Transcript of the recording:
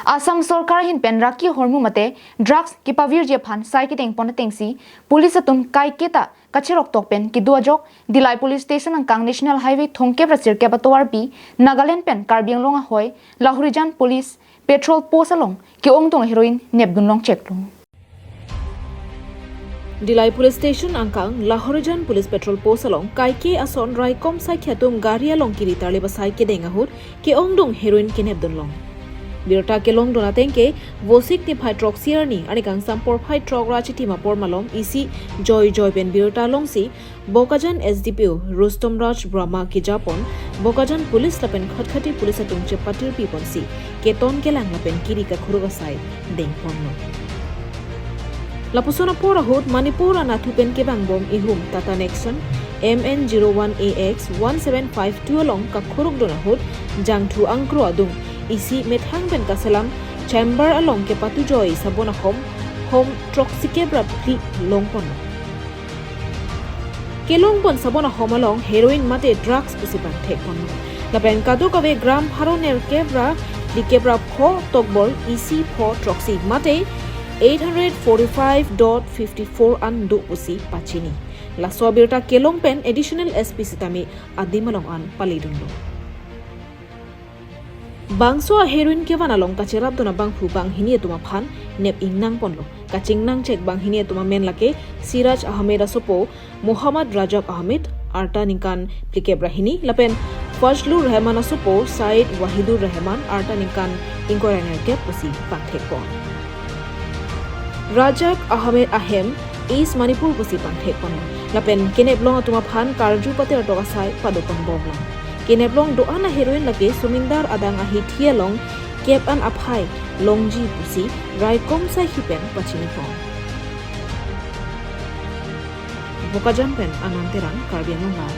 Asam Sarkar hin pen raki hormu mate drugs ki pavir je phan sai ki teng pon tengsi police atum kai keta kachirok tok pen ki duajok Dilai police station angkang national highway thongke brasir ke batwar pi Nagaland pen Karbi Anglong hoy Lahorijan police petrol post along ki ongtong heroin nep gunlong check long Dilai police station angkang Lahorijan police petrol post along kaike ason rai kom sai khatum gari along kiri tarle basai ke denga hut ke ongdong heroin kenep donlong Birta kelong dona tengke vosik ni phai trok siar ni ani kang sampor phai trok rachi tima por malom isi joy ben birta longsi Bokajan SDPO Rustom Raj Brahma ki japon Bokajan police lapen khatkhati police atung che patir pi ponsi keton kelang lapen kiri ka khuruga sai deng ponno Lapusona pora hot Manipur anathu pen ke bang bom ihum Tata Nexon MN01AX 1752 along ka khuruk dona hot jangthu angkro adung isi methang pen kasalam chamber along ke patu joy sabona home troxike brapli longpon kelong pon sabona home along heroin mate drugs pusipan thekpon lapen kadu kave gram haroner kebra likebra kho tokbol isi pho troxi mate 845.54 andu pusi pachini la sobirta kelong pen additional SP sitami adimalong an palidunlo Bangso heroin ke wana long kacerap dona bang fu bang hinie tuma phan nep ingnang ponlo kaching nang check bang hinie tuma men lake Siraj Ahmed asopo Muhammad Rajab Ahmed arta ningkan plike brahini lapen Fajlur Rahman asopo Said Wahidur Rahman arta ningkan inkoraner ke pusi panthek pon Rajab Ahmed Ahem East Manipur pusi panthek pon lapen kenep long tuma phan karju pater toka sai padopon boblang Kineblong doana heroin lagi sumindar adang ahi thialong kep an aphai longji pusi rai kom sai hipen pachini pon Bokajan pen ananteran Karbi Anglong